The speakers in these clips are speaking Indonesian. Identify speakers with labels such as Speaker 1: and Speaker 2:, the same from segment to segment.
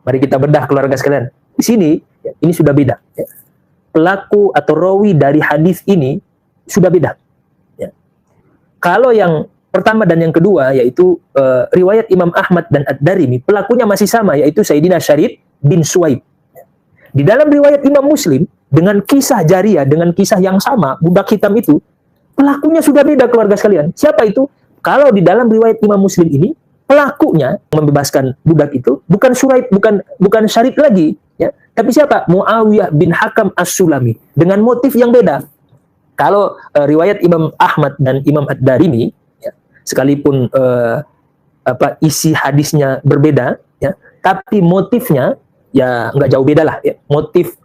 Speaker 1: Mari kita bedah keluarga sekalian. Di sini, ya, ini sudah beda. Ya. Pelaku atau rawi dari hadis ini sudah beda. Ya. Kalau yang pertama dan yang kedua, yaitu riwayat Imam Ahmad dan Ad-Darimi, pelakunya masih sama, yaitu Sayyidina Syarid bin Suwaib. Di dalam riwayat Imam Muslim, dengan kisah Jariyah, dengan kisah yang sama, budak hitam itu, pelakunya sudah beda keluarga sekalian. Siapa itu? Kalau di dalam riwayat Imam Muslim ini, pelakunya membebaskan budak itu bukan Suraid, bukan Syarid lagi, ya. Tapi siapa? Muawiyah bin Hakam As-Sulami dengan motif yang beda. Kalau riwayat Imam Ahmad dan Imam Ad-Darimi, ya, sekalipun isi hadisnya berbeda, ya, tapi motifnya ya nggak jauh beda lah. Ya. Motif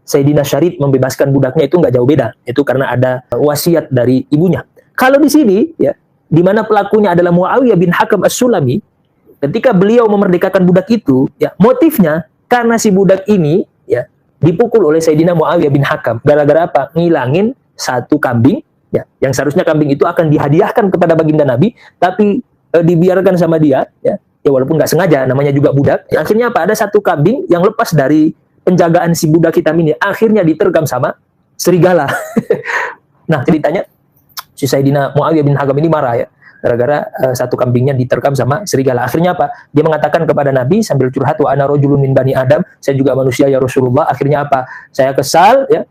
Speaker 1: Sayyidina Syarid membebaskan budaknya itu nggak jauh beda. Itu karena ada wasiat dari ibunya. Kalau di sini, ya, di mana pelakunya adalah Muawiyah bin Hakam As-Sulami, ketika beliau memerdekakan budak itu, ya, motifnya karena si budak ini, ya, dipukul oleh Sayyidina Muawiyah bin Hakam. Gara-gara apa? Ngilangin satu kambing, ya, yang seharusnya kambing itu akan dihadiahkan kepada baginda Nabi, tapi dibiarkan sama dia, ya, walaupun nggak sengaja, namanya juga budak. Ya, akhirnya apa? Ada satu kambing yang lepas dari penjagaan si budak hitam ini, akhirnya diterkam sama serigala. Nah, ceritanya, si Sayyidina Muawiyah bin Hakam ini marah, ya, gara-gara satu kambingnya diterkam sama serigala. Akhirnya apa? Dia mengatakan kepada Nabi sambil curhat, wa ana rajulun min bani Adam, saya juga manusia ya Rasulullah. Akhirnya apa? Saya kesal, ya.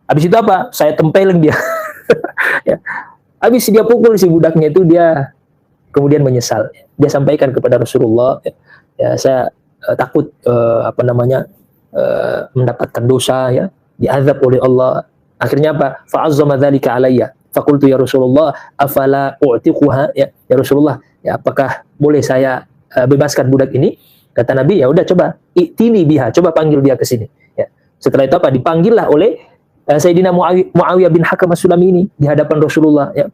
Speaker 1: Habis itu apa? Saya tempelin dia. Ya. Habis dia pukul si budaknya itu, dia kemudian menyesal. Dia sampaikan kepada Rasulullah, ya, ya saya takut mendapatkan dosa, ya, diazab oleh Allah. Akhirnya apa? Fa'azzama dzalika alayya. Fakultu ya Rasulullah, afala u'tiquha, ya Rasulullah, ya apakah boleh saya bebaskan budak ini? Kata Nabi, ya udah coba i'tini biha, coba panggil dia ke sini. Ya. Setelah itu apa? Dipanggillah oleh Sayyidina Muawiyah bin Hakam As-Sulami ini di hadapan Rasulullah. Ya.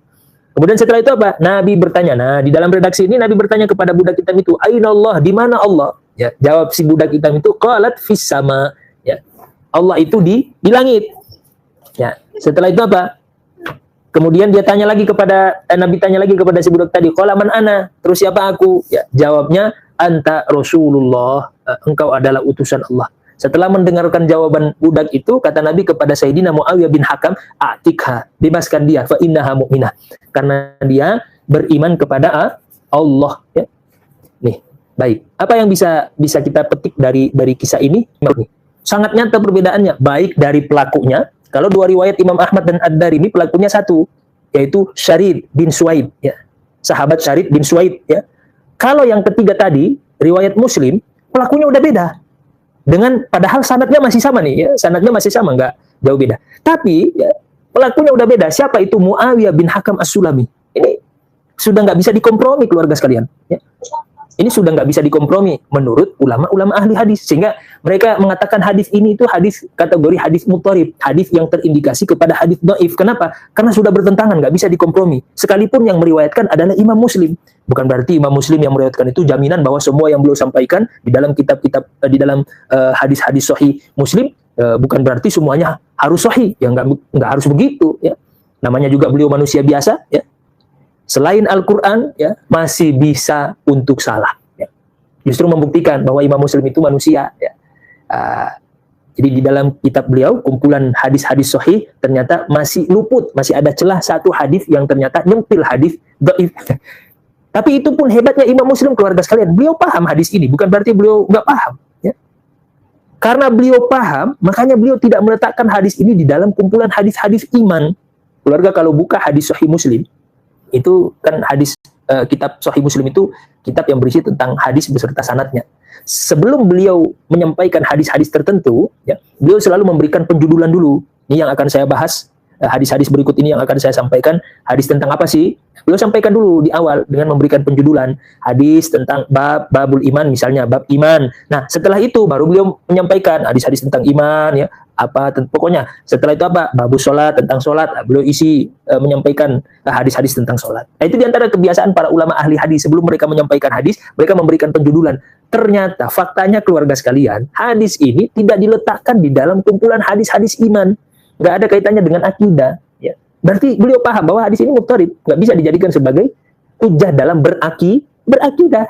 Speaker 1: Kemudian setelah itu apa? Nabi bertanya. Nah, di dalam redaksi ini Nabi bertanya kepada budak hitam itu, Aina Allah, di mana Allah? Ya, jawab si budak hitam itu, qalat fis sama. Ya. Allah itu di langit. Ya. Setelah itu apa? Kemudian dia tanya lagi kepada Nabi tanya lagi kepada si budak tadi, qala man ana? Terus siapa aku? Ya, jawabnya anta Rasulullah, engkau adalah utusan Allah. Setelah mendengarkan jawaban budak itu, kata Nabi kepada Sayyidina Muawiyah bin Hakam, a'tikha, bebaskan dia, fa innaha mu'minah, karena dia beriman kepada Allah, ya. Nih, baik. Apa yang bisa kita petik dari kisah ini? Sangat nyata perbedaannya, baik dari pelakunya. Kalau dua riwayat Imam Ahmad dan Ad-Darimi, pelakunya satu, yaitu Syarid bin Suwaib, ya. Sahabat Syarid bin Suwaib, ya. Kalau yang ketiga tadi, riwayat Muslim, pelakunya udah beda. Dengan padahal sanadnya masih sama nih, ya. Sanadnya masih sama, nggak jauh beda. Tapi ya, pelakunya udah beda. Siapa itu? Muawiyah bin Hakam As-Sulami. Ini sudah nggak bisa dikompromi keluarga sekalian, ya. Ini sudah nggak bisa dikompromi menurut ulama-ulama ahli hadis, sehingga mereka mengatakan hadis ini itu hadis kategori hadis mutharib, hadis yang terindikasi kepada hadis dhaif. Kenapa? Karena sudah bertentangan, nggak bisa dikompromi. Sekalipun yang meriwayatkan adalah Imam Muslim, bukan berarti Imam Muslim yang meriwayatkan itu jaminan bahwa semua yang beliau sampaikan di dalam kitab-kitab di dalam hadis-hadis sahih Muslim bukan berarti semuanya harus sahih. Ya nggak harus begitu, ya. Namanya juga beliau manusia biasa, ya. Selain Al-Quran, ya, masih bisa untuk salah, ya. Justru membuktikan bahwa Imam Muslim itu manusia, ya. Jadi di dalam kitab beliau, kumpulan hadis-hadis sahih, ternyata masih luput, masih ada celah satu hadis yang ternyata nyempil hadis dhaif. Tapi itu pun hebatnya Imam Muslim, keluarga sekalian. Beliau paham hadis ini, bukan berarti beliau nggak paham, ya. Karena beliau paham, makanya beliau tidak meletakkan hadis ini di dalam kumpulan hadis-hadis iman. Keluarga kalau buka hadis sahih Muslim, itu kan hadis kitab Sahih Muslim itu kitab yang berisi tentang hadis beserta sanadnya. Sebelum beliau menyampaikan hadis-hadis tertentu, ya, beliau selalu memberikan penjudulan dulu. Ini yang akan saya bahas, hadis-hadis berikut ini yang akan saya sampaikan. Hadis tentang apa sih? Beliau sampaikan dulu di awal dengan memberikan penjudulan. Hadis tentang babul iman, misalnya bab iman. Nah, setelah itu baru beliau menyampaikan hadis-hadis tentang iman, ya. Pokoknya setelah itu apa? Babus sholat, tentang sholat. Beliau isi menyampaikan hadis-hadis tentang sholat. Nah, itu diantara kebiasaan para ulama ahli hadis. Sebelum mereka menyampaikan hadis, mereka memberikan penjudulan. Ternyata faktanya keluarga sekalian, hadis ini tidak diletakkan di dalam kumpulan hadis-hadis iman. Nggak ada kaitannya dengan akidah, ya. Berarti beliau paham bahwa hadis ini mutharib, nggak bisa dijadikan sebagai hujjah dalam berakidah.